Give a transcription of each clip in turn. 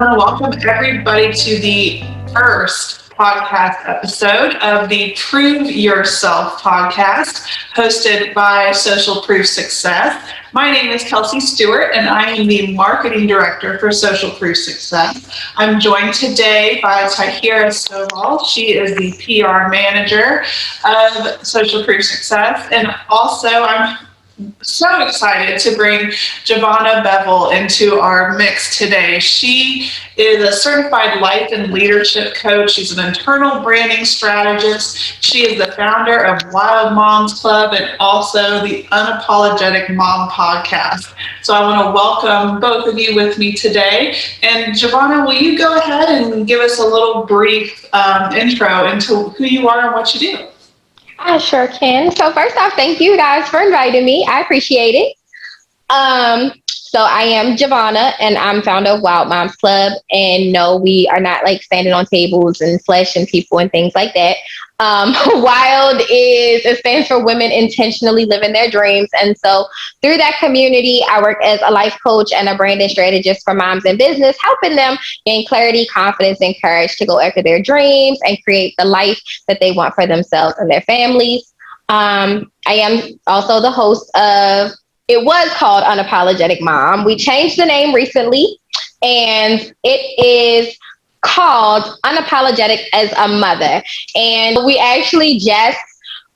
Welcome everybody to the first podcast episode of the Prove Yourself podcast, hosted by Social Proof Success. My name is Kelsey Stewart, and I am the marketing director for Social Proof Success. I'm joined today by Tahira Stovall. She is the PR manager of Social Proof Success, and also I'm so excited to bring Giovanna Bevel into our mix today. She is a certified life and leadership coach. She's an internal branding strategist. She is the founder of Wild Moms Club and also the Unapologetic Mom podcast. So I want to welcome both of you with me today. And Giovanna, will you go ahead and give us a little brief intro into who you are and what you do? I sure can. So first off, thank you guys for inviting me. I appreciate it. So I am Giovanna, and I'm founder of Wild Moms Club. And no, we are not like standing on tables and fleshing people and things like that. Wild it stands for Women Intentionally Living Their Dreams. And so through that community, I work as a life coach and a branding strategist for moms in business, helping them gain clarity, confidence, and courage to go after their dreams and create the life that they want for themselves and their families. I am also the host of, it was called Unapologetic Mom. We changed the name recently, and it is called Unapologetic as a Mother. And we actually just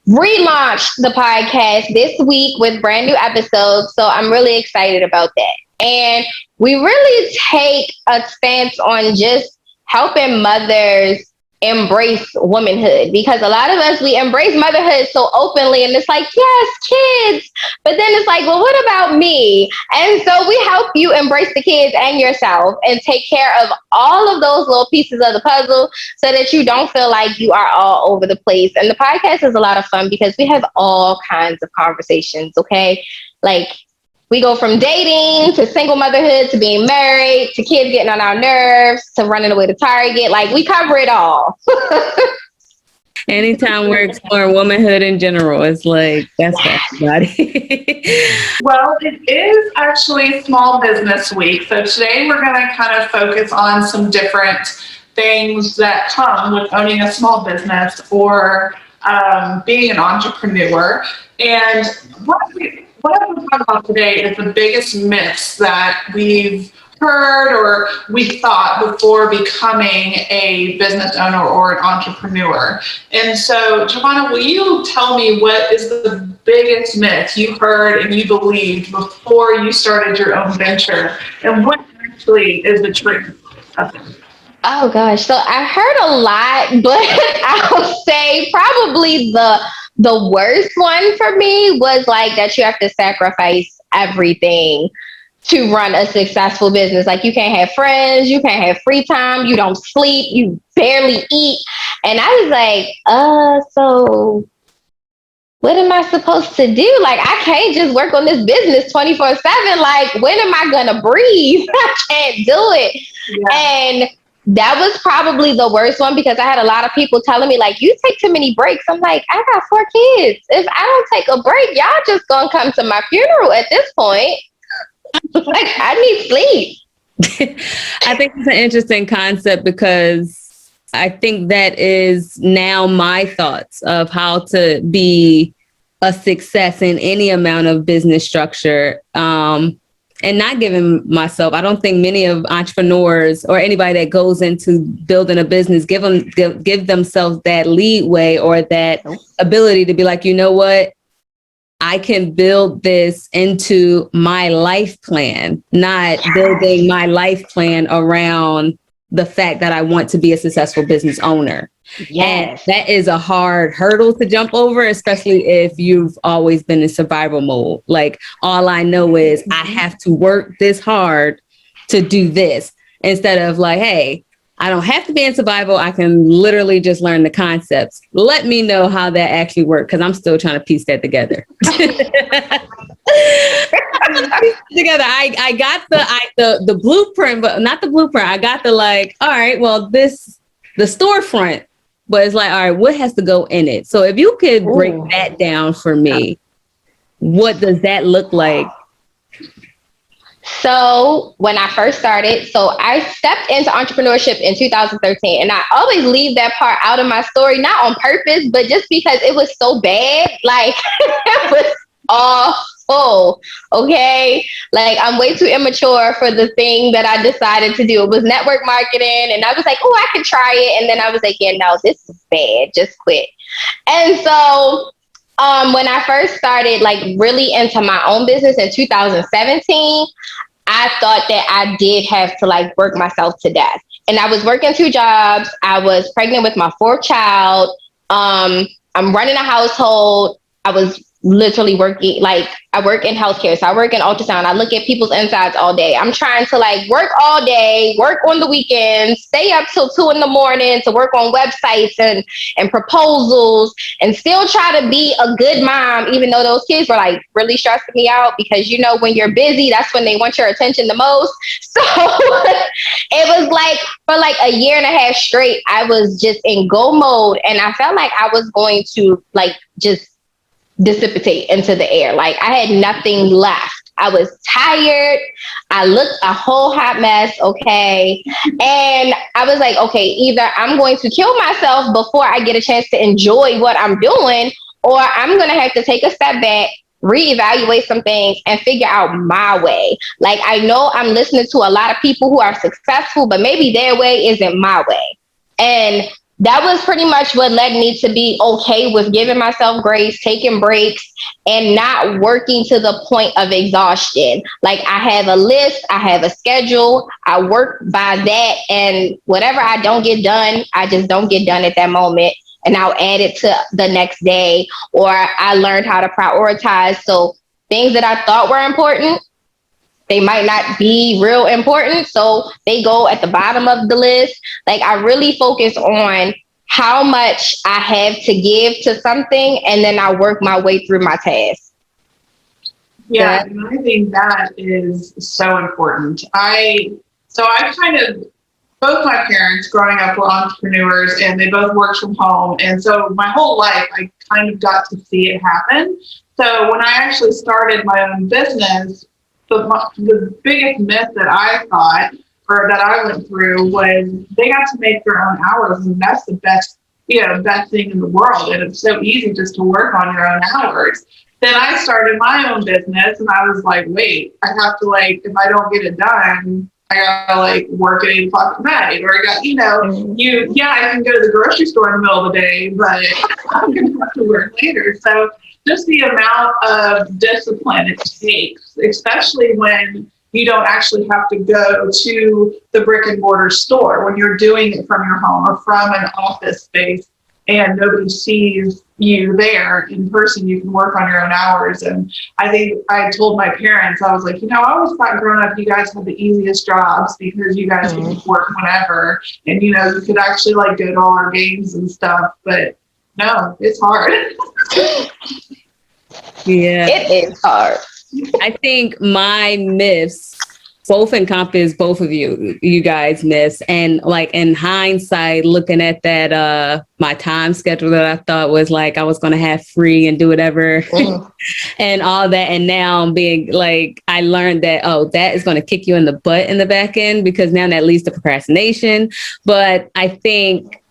relaunched the podcast this week with brand new episodes. So I'm really excited about that. And we really take a stance on just helping mothers embrace womanhood, because a lot of us, we embrace motherhood so openly, and it's like, yes, kids, but then it's like, well, what about me? And so we help you embrace the kids and yourself and take care of all of those little pieces of the puzzle so that you don't feel like you are all over the place. And the podcast is a lot of fun because we have all kinds of conversations. Okay, like we go from dating to single motherhood to being married to kids getting on our nerves to running away to Target. Like, we cover it all. Anytime we're exploring womanhood in general, it's like, that's for everybody. Well, it is actually Small Business Week. So today we're going to kind of focus on some different things that come with owning a small business or being an entrepreneur. And what I want to talk about today is the biggest myths that we've heard or we thought before becoming a business owner or an entrepreneur. And so, Giovanna, will you tell me what is the biggest myth you heard and you believed before you started your own venture, and what actually is the truth of it? Oh gosh. So I heard a lot, but I'll say probably the worst one for me was like that you have to sacrifice everything to run a successful business. Like, you can't have friends, you can't have free time, you don't sleep, you barely eat. And I was like, so what am I supposed to do? Like, I can't just work on this business 24/7. Like, when am I gonna breathe? I can't do it. Yeah. And that was probably the worst one, because I had a lot of people telling me, like, you take too many breaks. I'm like, I got 4 kids. If I don't take a break, y'all just gonna come to my funeral at this point. Like, I need sleep. I think it's an interesting concept, because I think that is now my thoughts of how to be a success in any amount of business structure. And not giving myself, I don't think many of entrepreneurs or anybody that goes into building a business give themselves that leeway or that ability to be like, you know what? I can build this into my life plan, not building my life plan around the fact that I want to be a successful business owner. Yes. And that is a hard hurdle to jump over, especially if you've always been in survival mode. Like, all I know is I have to work this hard to do this, instead of like, hey, I don't have to be in survival. I can literally just learn the concepts. Let me know how that actually works, because I'm still trying to piece that together. I got the blueprint, but not the blueprint. I got the like, all right, well, the storefront, but it's like, all right, what has to go in it? So if you could break that down for me, what does that look like? So when I first started, so I stepped into entrepreneurship in 2013, and I always leave that part out of my story, not on purpose, but just because it was so bad. Like it was awful. Okay. Like I'm way too immature for the thing that I decided to do. It was network marketing, and I was like, oh, I could try it. And then I was like, yeah, no, this is bad. Just quit. And so when I first started like really into my own business in 2017, I thought that I did have to like work myself to death. And I was working 2 jobs. I was pregnant with my 4th child. I'm running a household. I was literally working, like I work in healthcare. So I work in ultrasound. I look at people's insides all day. I'm trying to like work all day, work on the weekends, stay up till 2 a.m. to work on websites and proposals, and still try to be a good mom, even though those kids were like really stressing me out, because you know, when you're busy, that's when they want your attention the most. So it was like for like a year and a half straight, I was just in go mode, and I felt like I was going to like just dissipate into the air. Like I had nothing left. I was tired. I looked a whole hot mess. Okay. And I was like, okay, either I'm going to kill myself before I get a chance to enjoy what I'm doing, or I'm going to have to take a step back, reevaluate some things, and figure out my way. Like I know I'm listening to a lot of people who are successful, but maybe their way isn't my way. And that was pretty much what led me to be okay with giving myself grace, taking breaks, and not working to the point of exhaustion. Like I have a list, I have a schedule, I work by that, and whatever I don't get done, I just don't get done at that moment. And I'll add it to the next day, or I learned how to prioritize. So things that I thought were important, they might not be real important, so they go at the bottom of the list. Like I really focus on how much I have to give to something, and then I work my way through my tasks. Yeah, and I think that is so important. I kind of, both my parents growing up were entrepreneurs, and they both worked from home. And so my whole life, I kind of got to see it happen. So when I actually started my own business, the biggest myth that I thought, or that I went through, was they got to make their own hours, and that's the best thing in the world. And it's so easy just to work on your own hours. Then I started my own business, and I was like, wait, I have to, like, if I don't get it done, I gotta like work at 8 o'clock at night, or I got, I can go to the grocery store in the middle of the day, but I'm gonna have to work later. So just the amount of discipline it takes, especially when you don't actually have to go to the brick and mortar store, when you're doing it from your home or from an office space and nobody sees you there in person. You can work on your own hours. And I think I told my parents, I was like, I always thought growing up you guys had the easiest jobs because you guys could work whenever, and you could actually like go to all our games and stuff, but no, it's hard. Yeah, it is hard. I think my myths both encompass both of you guys' myths. And like in hindsight, looking at that, my time schedule that I thought was like I was going to have free and do whatever and all that. And now I'm being like, I learned that, that is going to kick you in the butt in the back end, because now that leads to procrastination. But I think,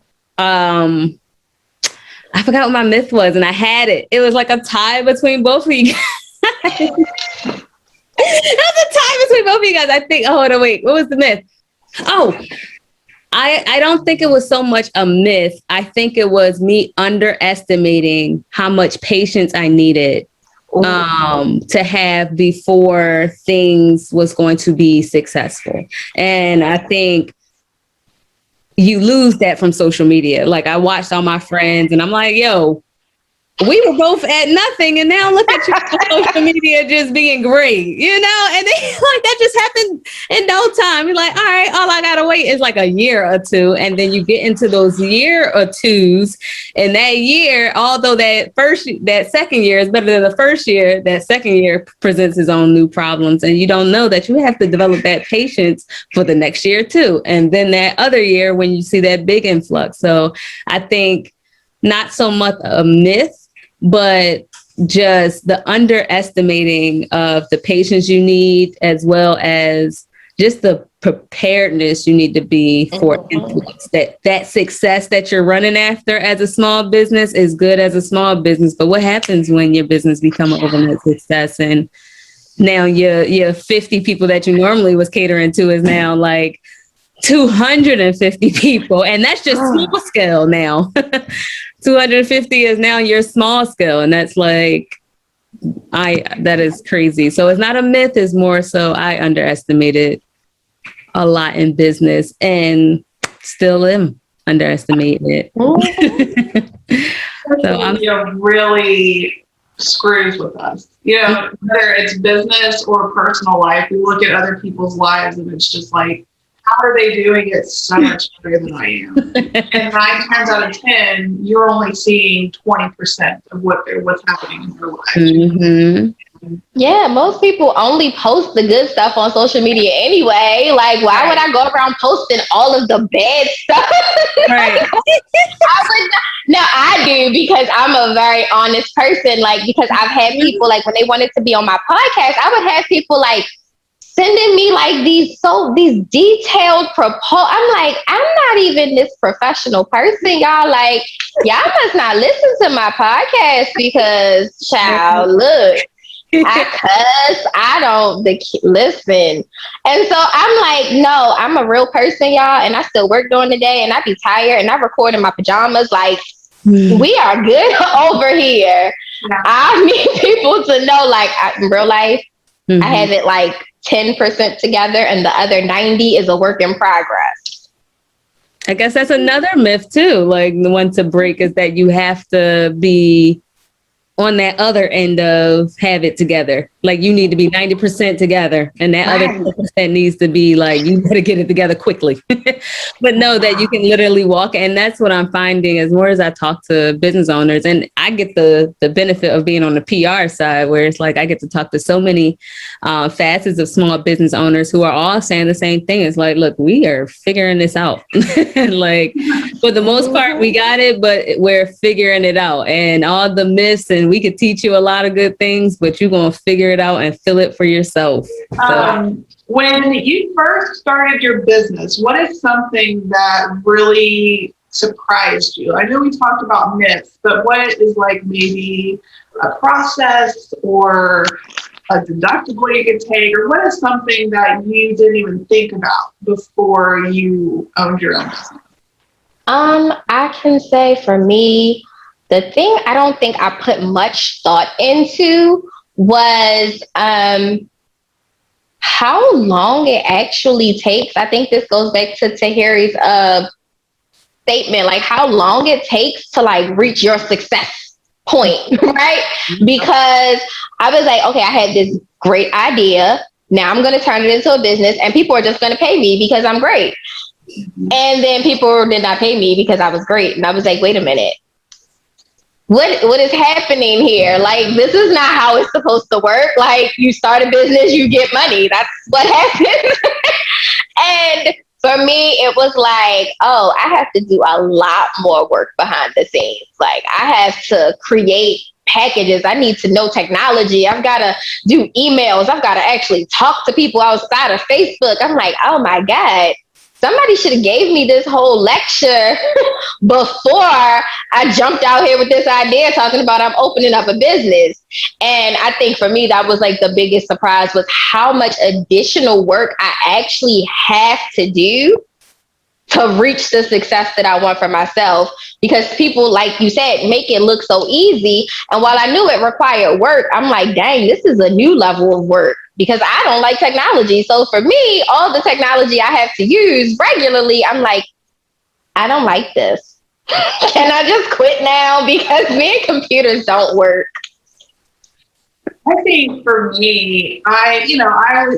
I forgot what my myth was, and I had it. It was like a tie between both of you guys. That's a tie between both of you guys. I think, wait, what was the myth? I don't think it was so much a myth. I think it was me underestimating how much patience I needed to have before things was going to be successful. And I think you lose that from social media. Like I watched all my friends and I'm like, we were both at nothing, and now look at you on social media just being great, and then like that just happened in no time. You're like, all right, all I gotta wait is like a year or two, and then you get into those year or twos, and that year, although that second year is better than the first year, that second year presents its own new problems, and you don't know that you have to develop that patience for the next year too, and then that other year when you see that big influx. So I think not so much a myth, but just the underestimating of the patience you need, as well as just the preparedness you need to be for influence. That success that you're running after as a small business is good as a small business, but what happens when your business become an overnight success and now your 50 people that you normally was catering to is now like 250 people, and that's just small scale now. 250 is now your small scale, and that's like that is crazy. So it's not a myth, it's more so I underestimated a lot in business and still am underestimating it. So I'm really screws with us. You know, whether it's business or personal life, we look at other people's lives and it's just like, how are they doing it so much better than I am? And 9 times out of 10, you're only seeing 20% of what's happening in their lives. Mm-hmm. Yeah, most people only post the good stuff on social media anyway. Like, why would I go around posting all of the bad stuff? Right. I do, because I'm a very honest person. Like, because I've had people, like, when they wanted to be on my podcast, I would have people like sending me like these detailed proposals. I'm like, I'm not even this professional person, y'all. Like, y'all must not listen to my podcast because, child, look, I cuss, I don't listen. And so I'm like, no, I'm a real person, y'all, and I still work during the day, and I be tired, and I record in my pajamas. Like, we are good over here. Yeah. I need people to know, like, in real life, I have it like 10% together, and the other 90 is a work in progress. I guess that's another myth too. Like, the one to break is that you have to be on that other end of have it together. Like, you need to be 90% together, and that other 10% needs to be like, you better get it together quickly. But know that you can literally walk. And that's what I'm finding as more as I talk to business owners, and I get the benefit of being on the PR side, where it's like, I get to talk to so many facets of small business owners who are all saying the same thing. It's like, look, we are figuring this out. Like, for the most part, we got it, but we're figuring it out. And all the myths, and we could teach you a lot of good things, but you're going to figure it out and feel it for yourself. So. When you first started your business, what is something that really surprised you? I know we talked about myths, but what is like maybe a process or a deductible you could take, or what is something that you didn't even think about before you owned your own business? I can say for me, the thing I don't think I put much thought into was how long it actually takes. I think this goes back to Tahiri's statement, like how long it takes to like reach your success point, right? Because I was like, okay, I had this great idea. Now I'm going to turn it into a business, and people are just going to pay me because I'm great. And then people did not pay me because I was great. And I was like, wait a minute. What is happening here? Like, this is not how it's supposed to work. Like, you start a business, you get money. That's what happens. And for me, it was like, oh, I have to do a lot more work behind the scenes. Like, I have to create packages. I need to know technology. I've got to do emails. I've got to actually talk to people outside of Facebook. I'm like, oh my God. Somebody should have gave me this whole lecture before I jumped out here with this idea talking about I'm opening up a business. And I think for me, that was like the biggest surprise, was how much additional work I actually have to do to reach the success that I want for myself. Because people, like you said, make it look so easy. And while I knew it required work, I'm like, dang, this is a new level of work, because I don't like technology. So for me, all the technology I have to use regularly, I'm like, I don't like this. Can I just quit now? Because me and computers don't work. I think for me, I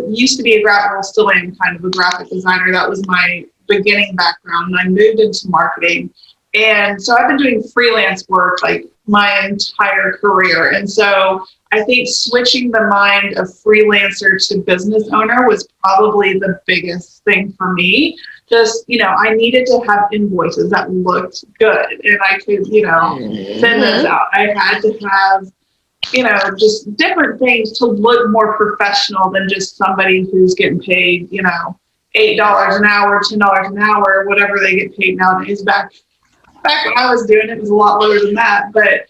used to be still am kind of a graphic designer. That was my beginning background, and I moved into marketing. And so I've been doing freelance work like my entire career. And so I think switching the mind of freelancer to business owner was probably the biggest thing for me. Just, I needed to have invoices that looked good, and I could, send those out. I had to have just different things to look more professional than just somebody who's getting paid, $8 an hour, $10 an hour, whatever they get paid nowadays. Back when I was doing it, it was a lot lower than that. But,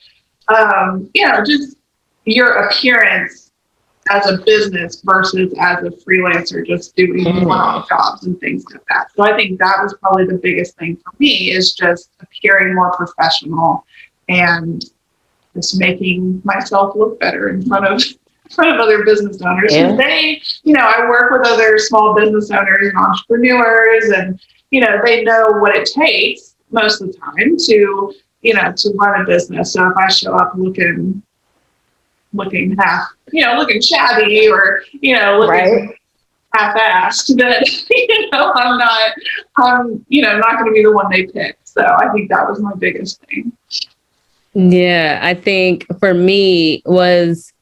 just your appearance as a business versus as a freelancer, just doing one-off jobs and things like that. So I think that was probably the biggest thing for me, is just appearing more professional and just making myself look better in front of other business owners. Yeah. They, I work with other small business owners and entrepreneurs, and, they know what it takes most of the time to run a business. So if I show up looking shabby or, looking Right. half-assed, then, I'm not going to be the one they pick. So I think that was my biggest thing. Yeah, I think for me was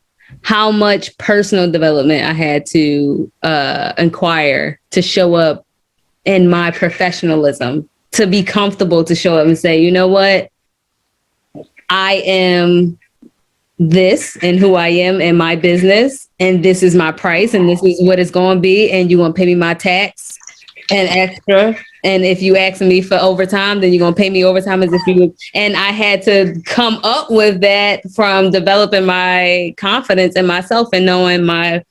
how much personal development I had to inquire to show up in my professionalism, to be comfortable to show up and say, you know what, I am this and who I am in my business, and this is my price, and this is what it's going to be, and you're going to pay me my tax and extra. And if you ask me for overtime, then you're going to pay me overtime as if you would. And I had to come up with that from developing my confidence in myself and knowing my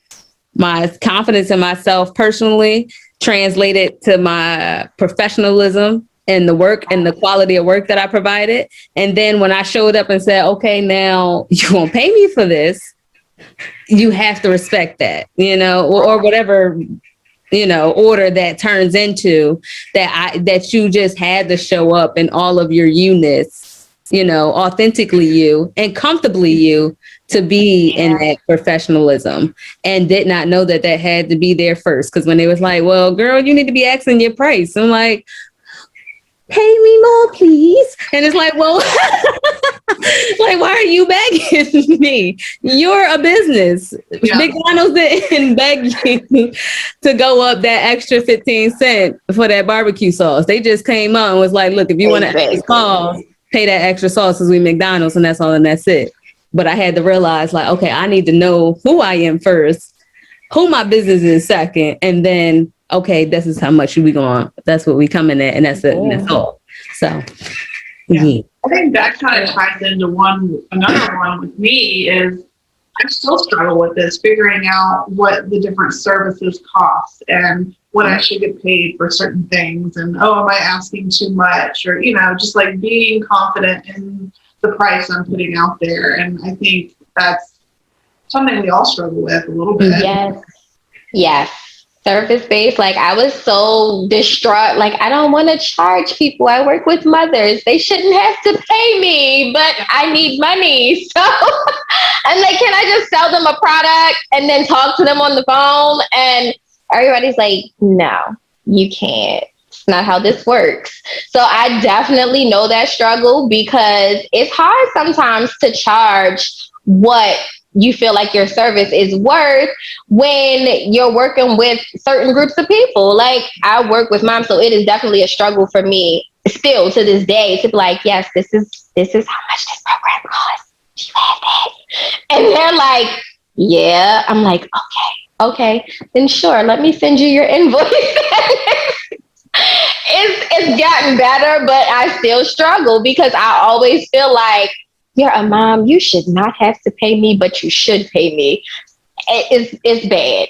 confidence in myself personally translated to my professionalism and the work and the quality of work that I provided. And then when I showed up and said, okay, now you won't pay me for this, you have to respect that, or whatever, order that turns into, that you just had to show up in all of your you-ness, authentically you and comfortably you, to be in that professionalism, and did not know that had to be there first. Because when they was like, well, girl, you need to be asking your price. I'm like, pay me more, please. And it's like, well, like, why are you begging me? You're a business. Yeah. McDonald's didn't beg you to go up that extra 15 cents for that barbecue sauce. They just came out and was like, look, if you want to sauce, pay that extra sauce as we McDonald's, and that's all, and that's it. But I had to realize, like, okay, I need to know who I am first, who my business is second, and then, okay, this is how much that's what we come in at, and that's it, and that's all. So, yeah. I think that kind of ties into another one with me is I still struggle with this, figuring out what the different services cost and what I should get paid for certain things. And, am I asking too much? Or, just like being confident in the price I'm putting out there. And I think that's something we all struggle with a little bit. Yes. Service-based, like I was so distraught. Like, I don't want to charge people. I work with mothers. They shouldn't have to pay me, but I need money. So I'm like, can I just sell them a product and then talk to them on the phone? And everybody's like, no, you can't. It's not how this works. So I definitely know that struggle, because it's hard sometimes to charge what you feel like your service is worth when you're working with certain groups of people. Like, I work with moms, so it is definitely a struggle for me still to this day to be like, yes, this is how much this program costs. Do you have that? And they're like, yeah. I'm like, okay, then sure, let me send you your invoice. It's gotten better, but I still struggle, because I always feel like, you're a mom, you should not have to pay me, but you should pay me. It's bad.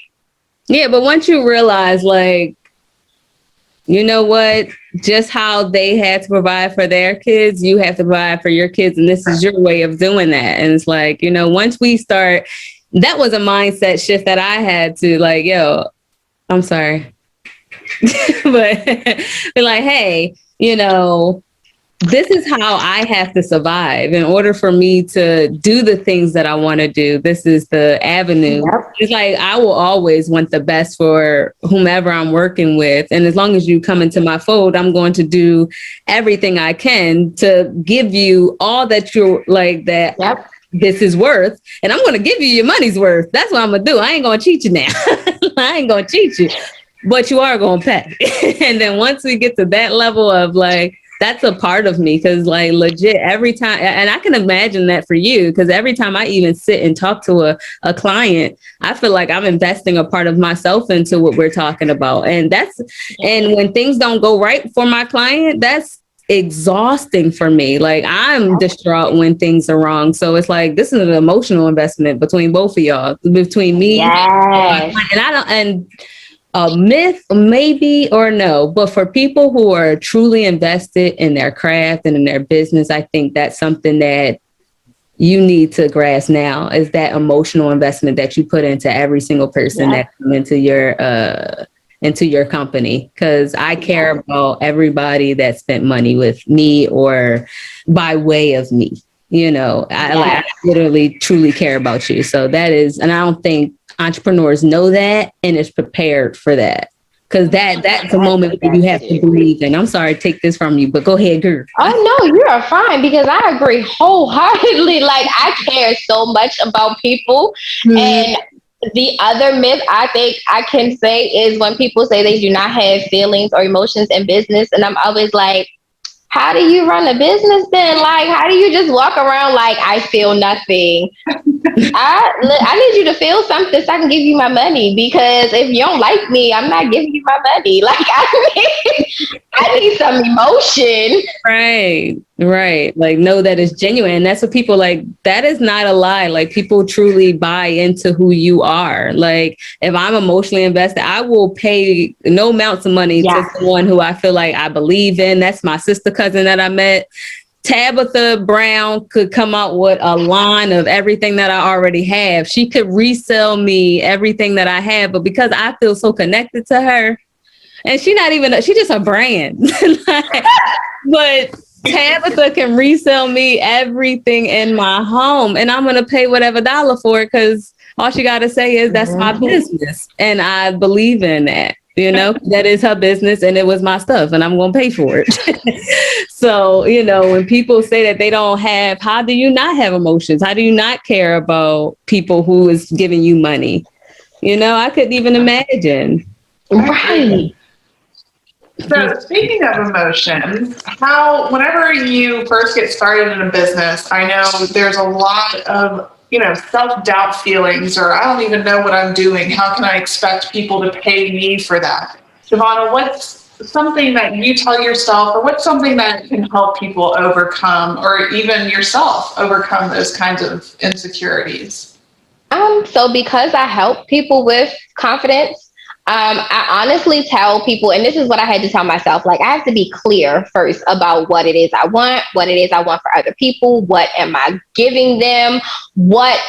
Yeah, but once you realize, like, you know what, just how they had to provide for their kids, you have to provide for your kids, and this is your way of doing that. And it's like, once we start, that was a mindset shift that I had to, like, I'm sorry. But be like, hey, this is how I have to survive in order for me to do the things that I want to do. This is the avenue. Yep. It's like, I will always want the best for whomever I'm working with. And as long as you come into my fold, I'm going to do everything I can to give you all that you're like that. Yep. This is worth, and I'm going to give you your money's worth. That's what I'm going to do. I ain't going to cheat you now. I ain't going to cheat you, but you are going to pay. And then once we get to that level of like, that's a part of me. Cause like legit every time, and I can imagine that for you, because every time I even sit and talk to a client, I feel like I'm investing a part of myself into what we're talking about. And when things don't go right for my client, that's exhausting for me. Like I'm distraught when things are wrong. So it's like, this is an emotional investment between both of y'all, between me Yes. and I don't, and a myth, maybe or no, but for people who are truly invested in their craft and in their business, I think that's something that you need to grasp now, is that emotional investment that you put into every single person that comes into your company. Because I care about everybody that spent money with me or by way of me. You know, I literally truly care about you. So that is, and I don't think entrepreneurs know that and is prepared for that. Because that's a moment where you have to believe in. I'm sorry to take this from you, but go ahead, girl. Oh no, you are fine, because I agree wholeheartedly. Like I care so much about people. And the other myth I think I can say is when people say they do not have feelings or emotions in business. And I'm always like, how do you run a business then? Like, how do you just walk around like I feel nothing? I need you to feel something so I can give you my money, because if you don't like me, I'm not giving you my money. Like I need some emotion. Right. Like, know that it's genuine. That's what people like. That is not a lie. Like, people truly buy into who you are. Like, if I'm emotionally invested, I will pay no amounts of money to someone who I feel like I believe in. That's my sister cousin that I met. Tabitha Brown could come out with a line of everything that I already have. She could resell me everything that I have, but because I feel so connected to her, and she's just a brand. But Tabitha can resell me everything in my home, and I'm going to pay whatever dollar for it, because all she got to say is that's my business. And I believe in that. You know, that is her business and it was my stuff and I'm going to pay for it. So, you know, when people say that they don't have, how do you not have emotions? How do you not care about people who is giving you money? You know, I couldn't even imagine. Right. So speaking of emotions, whenever you first get started in a business, I know there's a lot of, self-doubt feelings, or I don't even know what I'm doing. How can I expect people to pay me for that? Giovanna, what's something that you tell yourself, or what's something that can help people overcome, or even yourself overcome those kinds of insecurities? So because I help people with confidence, I honestly tell people, and this is what I had to tell myself, like I have to be clear first about what it is I want, what it is I want for other people, what am I giving them, what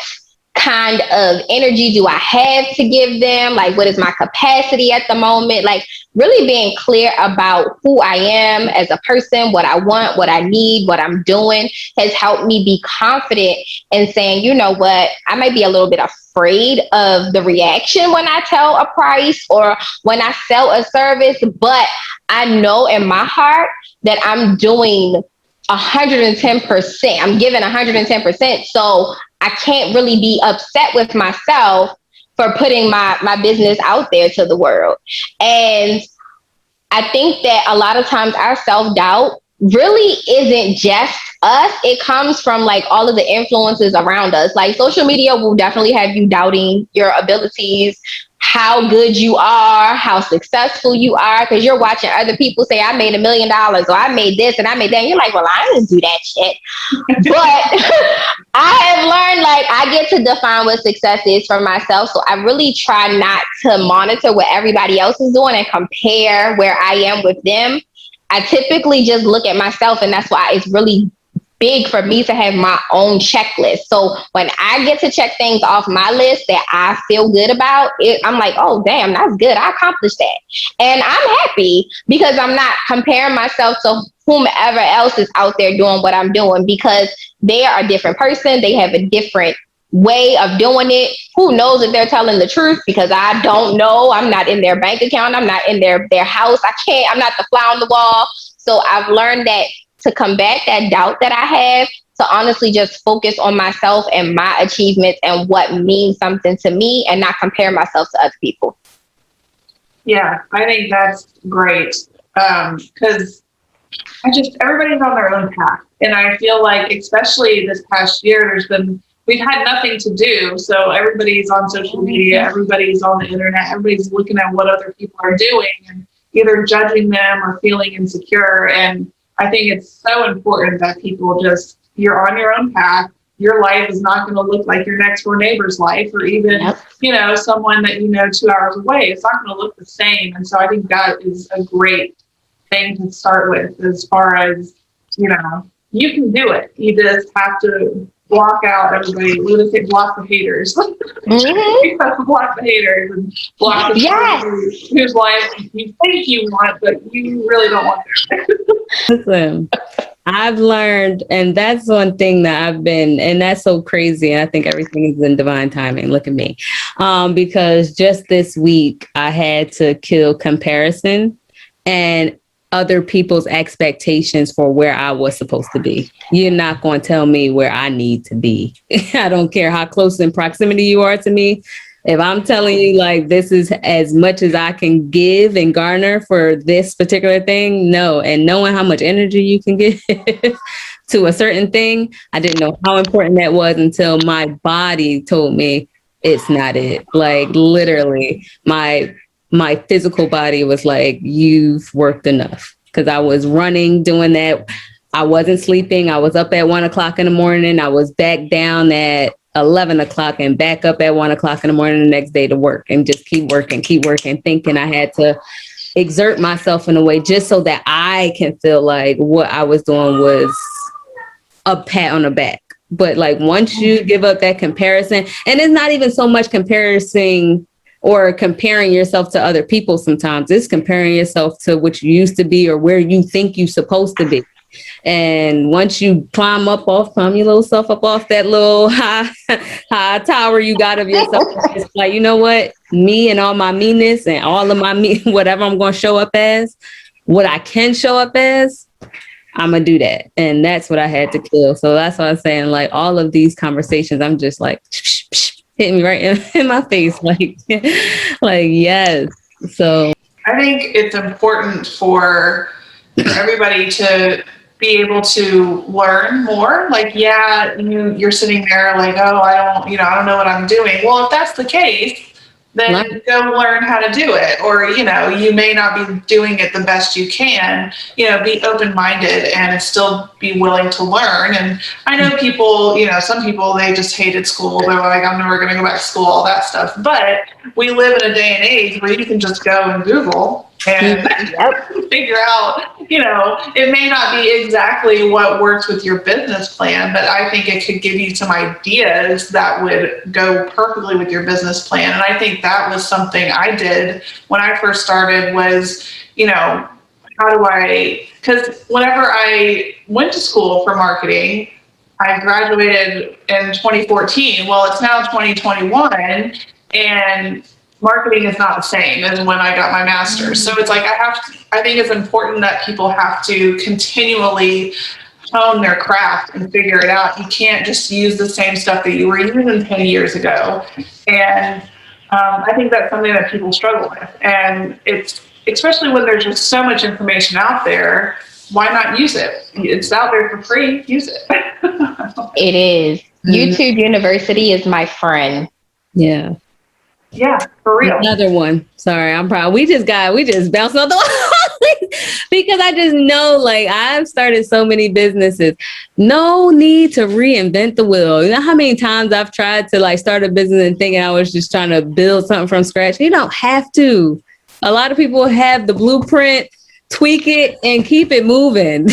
kind of energy do I have to give them, like what is my capacity at the moment, like really being clear about who I am as a person, what I want, what I need, what I'm doing has helped me be confident in saying, you know what, I might be a little bit afraid of the reaction when I tell a price or when I sell a service, but I know in my heart that I'm doing 110%. I'm giving 110%. So I can't really be upset with myself for putting my business out there to the world. And I think that a lot of times our self-doubt really isn't just us. It comes from like all of the influences around us. Like social media will definitely have you doubting your abilities, how good you are, how successful you are, because you're watching other people say, I made $1 million, or I made this and I made that. And you're like, well, I didn't do that shit. But I have learned, like, I get to define what success is for myself. So I really try not to monitor what everybody else is doing and compare where I am with them. I typically just look at myself, and that's why it's really big for me to have my own checklist. So when I get to check things off my list that I feel good about, I'm like, oh, damn, that's good. I accomplished that. And I'm happy because I'm not comparing myself to whomever else is out there doing what I'm doing, because they are a different person. They have a different way of doing it. Who knows if they're telling the truth, because I don't know. I'm not in their bank account. I'm not in their house. I'm not the fly on the wall. So I've learned that to combat that doubt that I have, to honestly just focus on myself and my achievements and what means something to me, and not compare myself to other people. Yeah, I think that's great. Because everybody's on their own path. And I feel like, especially this past year, we've had nothing to do. So everybody's on social media, everybody's on the internet, everybody's looking at what other people are doing and either judging them or feeling insecure. And I think it's so important that people you're on your own path. Your life is not going to look like your next door neighbor's life, or even, someone that 2 hours away. It's not going to look the same. And so I think that is a great thing to start with, as far as, you can do it. You just have to block out everybody. We're going to say block the haters. You have to block the haters and block the people whose life you think you want, but you really don't want them. Listen, I've learned, and that's one thing that and that's so crazy. And I think everything is in divine timing. Look at me. Because just this week I had to kill comparison and other people's expectations for where I was supposed to be. You're not going to tell me where I need to be. I don't care how close in proximity you are to me. If I'm telling you like this is as much as I can give and garner for this particular thing, no. And knowing how much energy you can give to a certain thing, I didn't know how important that was until my body told me it's not it. Like literally my physical body was like, you've worked enough. Because I was running, doing that. I wasn't sleeping. I was up at 1 o'clock in the morning. I was back down at 11 o'clock and back up at 1 o'clock in the morning the next day to work, and just keep working, thinking I had to exert myself in a way just so that I can feel like what I was doing was a pat on the back. But like once you give up that comparison, and it's not even so much comparison or comparing yourself to other people. Sometimes it's comparing yourself to what you used to be or where you think you're supposed to be. And once you climb your little self up off that little high tower you got of yourself, it's like, you know what? Me and all my meanness and all of my whatever I'm going to show up as, what I can show up as, I'm going to do that. And that's what I had to kill. So that's what I'm saying. Like all of these conversations, I'm just like, hitting me right in my face. Like, yes. So I think it's important for everybody to be able to learn more. Like, you're sitting there like, oh, I don't know what I'm doing. Well, if that's the case, then go learn how to do it. Or, you may not be doing it the best you can, be open-minded and still be willing to learn. And I know people, some people, they just hated school. They're like, I'm never going to go back to school, all that stuff. But we live in a day and age where you can just go and Google and figure out, it may not be exactly what works with your business plan, but I think it could give you some ideas that would go perfectly with your business plan. And I think that was something I did when I first started was, because whenever I went to school for marketing, I graduated in 2014. Well, it's now 2021 and marketing is not the same as when I got my master's. So it's like I think it's important that people have to continually hone their craft and figure it out. You can't just use the same stuff that you were using 10 years ago. And I think that's something that people struggle with. And it's especially when there's just so much information out there, why not use it? It's out there for free, use it. It is. YouTube University is my friend. Yeah. Yeah, for real. Another one. Sorry, I'm proud. We just bounced off the wall because I just know, like, I've started so many businesses. No need to reinvent the wheel. You know how many times I've tried to like start a business and thinking I was just trying to build something from scratch? You don't have to. A lot of people have the blueprint, tweak it, and keep it moving.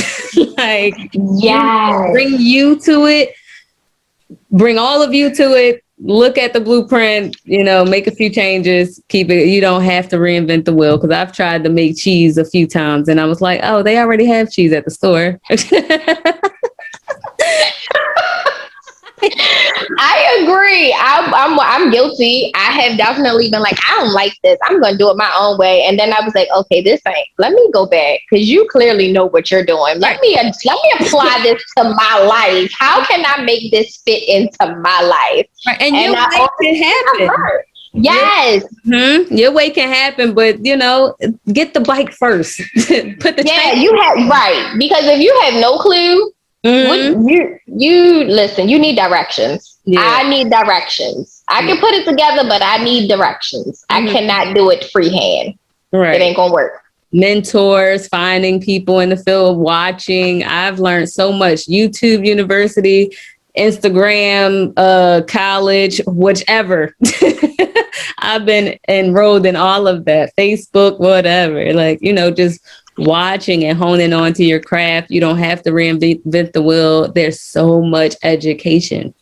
Like, bring you to it. Bring all of you to it. Look at the blueprint, make a few changes, keep it. You don't have to reinvent the wheel, because I've tried to make cheese a few times and I was like, oh, they already have cheese at the store. I agree. I'm guilty. I have definitely been like, I don't like this. I'm going to do it my own way. And then I was like, okay, let me go back, because you clearly know what you're doing. Let me apply this to my life. How can I make this fit into my life? Right. And you'll make it happen. Yes. Your way can happen, but get the bike first. Put the You have right, because if you have no clue, you listen. You need directions. Yeah. I need directions. I can put it together, but I need directions. I cannot do it freehand. Right, it ain't gonna work. Mentors, finding people in the field, watching. I've learned so much. YouTube University, Instagram, college, whichever. I've been enrolled in all of that. Facebook, whatever. Just watching and honing on to your craft. You don't have to reinvent the wheel. There's so much education.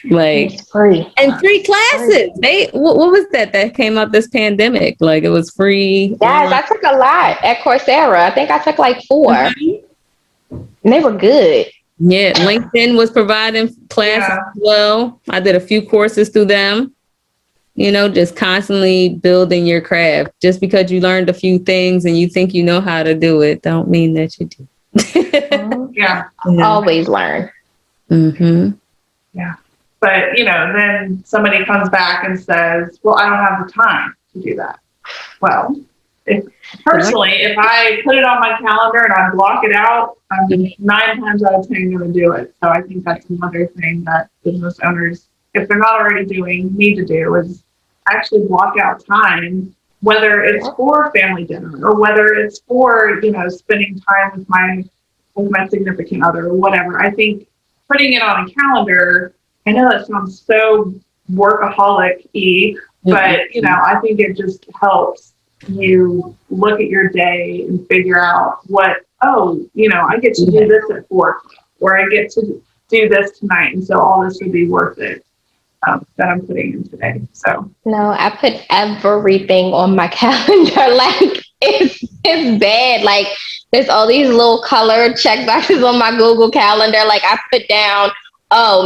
It's free. And free classes. What was that came out this pandemic? It was free. Yes, I took a lot at Coursera. I think I took 4. And they were good. Yeah, LinkedIn was providing classes as well. I did a few courses through them. Just constantly building your craft. Just because you learned a few things and you think you know how to do it, don't mean that you do. Always learn. Yeah. But, then somebody comes back and says, well, I don't have the time to do that. Well, if I put it on my calendar and I block it out, I'm 9 times out of 10 going to do it. So I think that's another thing that business owners, if they're not already doing, need to do is actually block out time, whether it's for family dinner or whether it's for, spending time with my significant other or whatever. I think putting it on a calendar, I know that sounds so workaholic-y, but, I think it just helps you look at your day and figure out I get to do this at 4 or I get to do this tonight. And so all this would be worth it that I'm putting in today. So no, I put everything on my calendar. It's bad. There's all these little colored check boxes on my Google Calendar. I put down,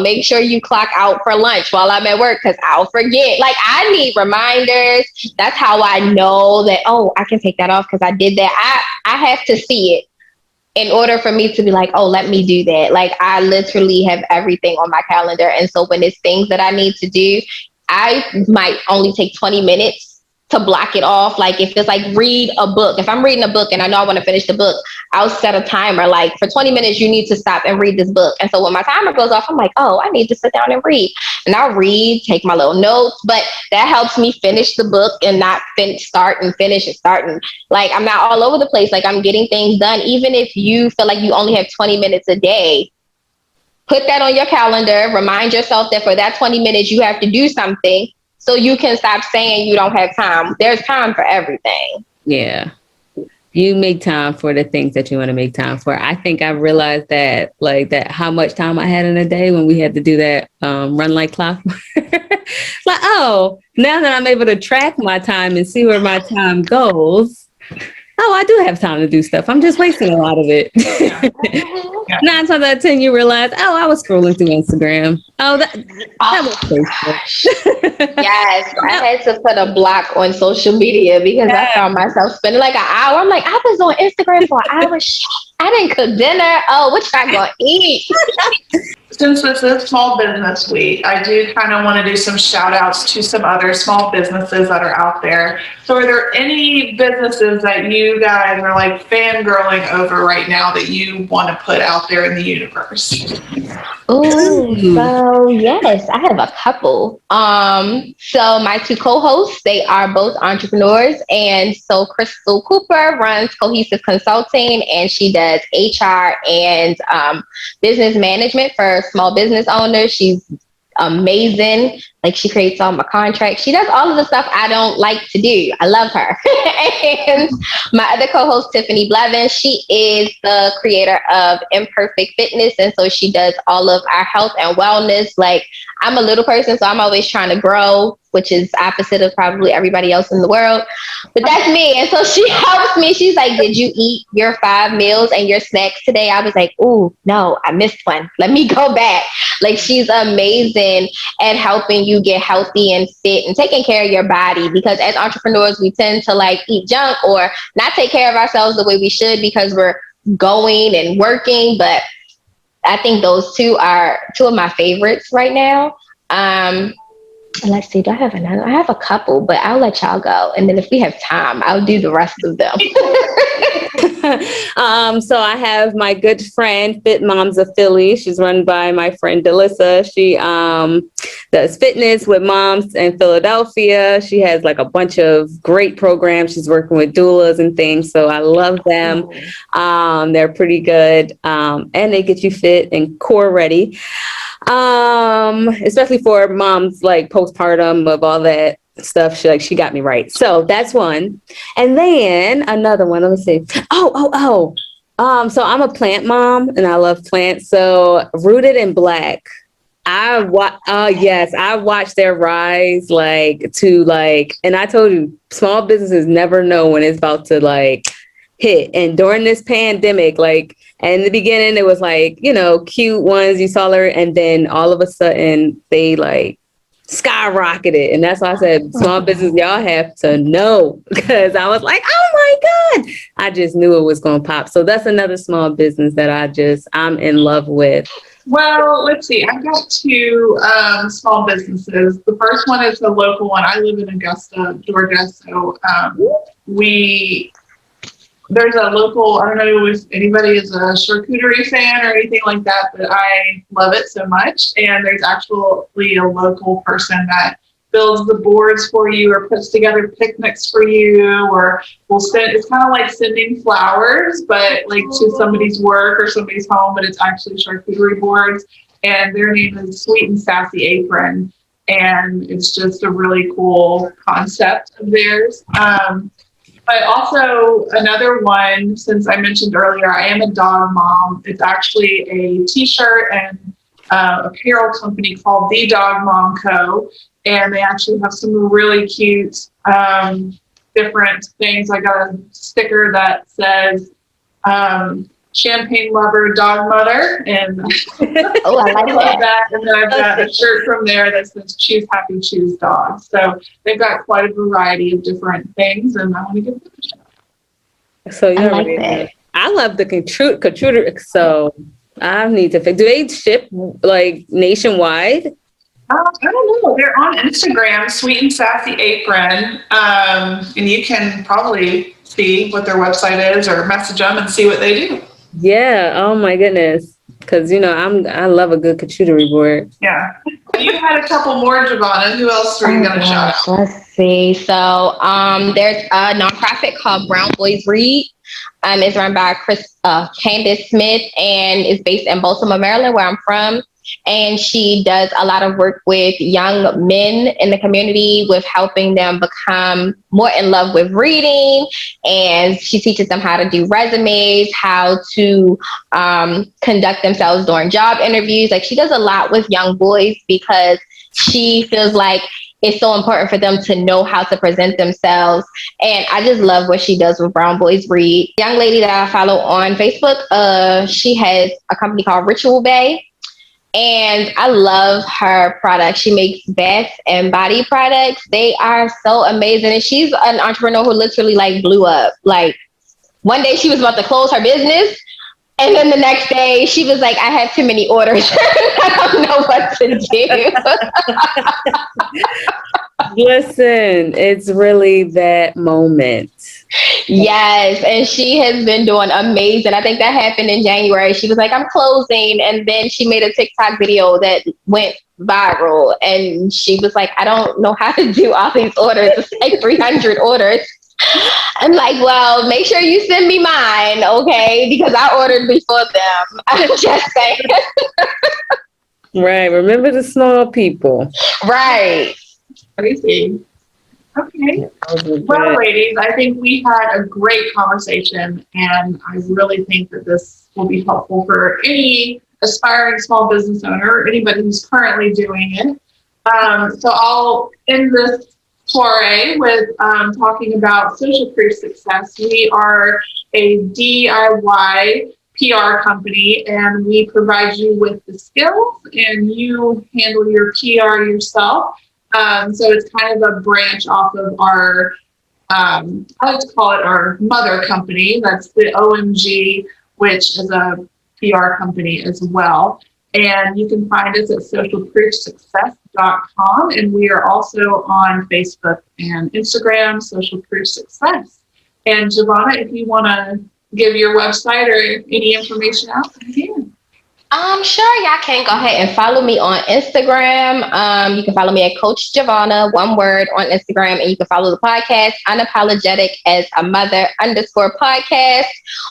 make sure you clock out for lunch while I'm at work because I'll forget. I need reminders. That's how I know that, I can take that off because I did that. I have to see it in order for me to be let me do that. I literally have everything on my calendar. And so when it's things that I need to do, I might only take 20 minutes to block it off. If it's read a book, if I'm reading a book and I know I want to finish the book, I'll set a timer. For 20 minutes, you need to stop and read this book. And so when my timer goes off, I'm I need to sit down and read. And I'll read, take my little notes, but that helps me finish the book and not start and finish and start. And I'm not all over the place. I'm getting things done. Even if you feel like you only have 20 minutes a day, put that on your calendar. Remind yourself that for that 20 minutes, you have to do something. So you can stop saying you don't have time. There's time for everything. Yeah. You make time for the things that you want to make time for. I think I realized that how much time I had in a day when we had to do that run like clockwork. Now that I'm able to track my time and see where my time goes, I do have time to do stuff. I'm just wasting a lot of it. 9 times out of 10, you realize, I was scrolling through Instagram. That was Facebook. Yes, I had to put a block on social media because I found myself spending an hour. I'm I was on Instagram for an hour. I didn't cook dinner. What you going to eat? Since this is Small Business Week, I do kind of want to do some shout outs to some other small businesses that are out there. So are there any businesses that you guys are fangirling over right now that you want to put out there in the universe? Oh, so yes, I have a couple. So my 2 co-hosts, they are both entrepreneurs. And so Crystal Cooper runs Cohesive Consulting, and she does HR and business management for small business owners. She's amazing. She creates all my contracts. She does all of the stuff I don't like to do. I love her. And my other co-host, Tiffany Blevins, she is the creator of Imperfect Fitness. And so she does all of our health and wellness. I'm a little person, so I'm always trying to grow, which is opposite of probably everybody else in the world. But that's me. And so she helps me. She's did you eat your 5 meals and your snacks today? I was ooh, no, I missed one. Let me go back. She's amazing at helping you get healthy and fit and taking care of your body, because as entrepreneurs, we tend to eat junk or not take care of ourselves the way we should because we're going and working. But I think those 2 are 2 of my favorites right now. And let's see, do I have another? I have a couple, but I'll let y'all go. And then if we have time, I'll do the rest of them. So I have my good friend, Fit Moms of Philly. She's run by my friend Delissa. She does fitness with moms in Philadelphia. She has like a bunch of great programs. She's working with doulas and things. So I love them. They're pretty good. And they get you fit and core ready. Especially for moms like postpartum of all that stuff. She got me right. So that's one. And then another one, let me see. So I'm a plant mom and I love plants. So Rooted in Black. I watched their rise and I told you, small businesses never know when it's about to hit. And during this pandemic, and in the beginning, it was cute ones, you saw her, and then all of a sudden they skyrocketed. And that's why I said, small business, y'all have to know, because I was like, oh my God, I just knew it was going to pop. So that's another small business that I'm in love with. Well, let's see. I've got two small businesses. The first one is the local one. I live in Augusta, Georgia. So there's a local, I don't know if anybody is a charcuterie fan or anything like that, but I love it so much. And there's actually a local person that builds the boards for you or puts together picnics for you, or it's kind of like sending flowers, but to somebody's work or somebody's home, but it's actually charcuterie boards. And their name is Sweet and Sassy Apron. And it's just a really cool concept of theirs. But also another one, since I mentioned earlier, I am a dog mom. It's actually a t-shirt and apparel company called The Dog Mom Co. And they actually have some really cute different things. I got a sticker that says champagne lover, dog mother. And Oh, I like that. And then I've got a shirt from there that says choose happy, choose dog. So they've got quite a variety of different things, and I want to give them a shout out. So I like that. I love the charcuterie. So I need to do they ship nationwide? I don't know. They're on Instagram, Sweet and Sassy Apron. And you can probably see what their website is or message them and see what they do. Yeah. Oh my goodness. Because I love a good charcuterie board. Yeah. You had a couple more, Giovanna. Who else are you going to shout out? Let's see. So there's a nonprofit called Brown Boys Read. It's run by Candace Smith and is based in Baltimore, Maryland, where I'm from. And she does a lot of work with young men in the community with helping them become more in love with reading. And she teaches them how to do resumes, how to conduct themselves during job interviews. She does a lot with young boys because she feels like it's so important for them to know how to present themselves. And I just love what she does with Brown Boys Read. The young lady that I follow on Facebook, she has a company called Ritual Bay. And I love her products. She makes bath and body products. They are so amazing. And she's an entrepreneur who literally blew up. One day she was about to close her business. And then the next day she was like, I have too many orders. I don't know what to do. Listen, it's really that moment. Yes, and she has been doing amazing. I think that happened in January. She was like, I'm closing. And then she made a TikTok video that went viral. And she was like, I don't know how to do all these orders. It's 300 orders. I'm like, well, make sure you send me mine, okay? Because I ordered before them. I'm just saying. Right. Remember the small people. Right. Crazy. Okay. Well, ladies, I think we had a great conversation, and I really think that this will be helpful for any aspiring small business owner or anybody who's currently doing it. So I'll end this soiree with talking about Social Proof Success. We are a DIY PR company, and we provide you with the skills, and you handle your PR yourself. So it's kind of a branch off of our, I like to call it our mother company. That's the OMG, which is a PR company as well. And you can find us at socialproofsuccess.com. socialproof.com, and we are also on Facebook and Instagram, Social Proof Success. And Giovanna, if you want to give your website or any information out, you can. Sure, y'all can go ahead and follow me on Instagram. You can follow me at Coach Giovanna, one word, on Instagram, and you can follow the podcast Unapologetic as a Mother _podcast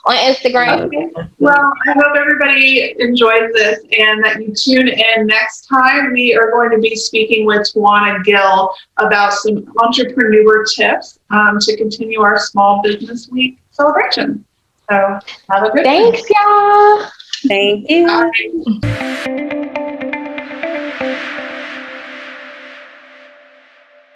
on Instagram. Okay. Well, I hope everybody enjoys this and that you tune in next time. We are going to be speaking with Tawana Gill about some entrepreneur tips to continue our Small Business Week celebration. So have a good Thanks, y'all. Thank you. Bye.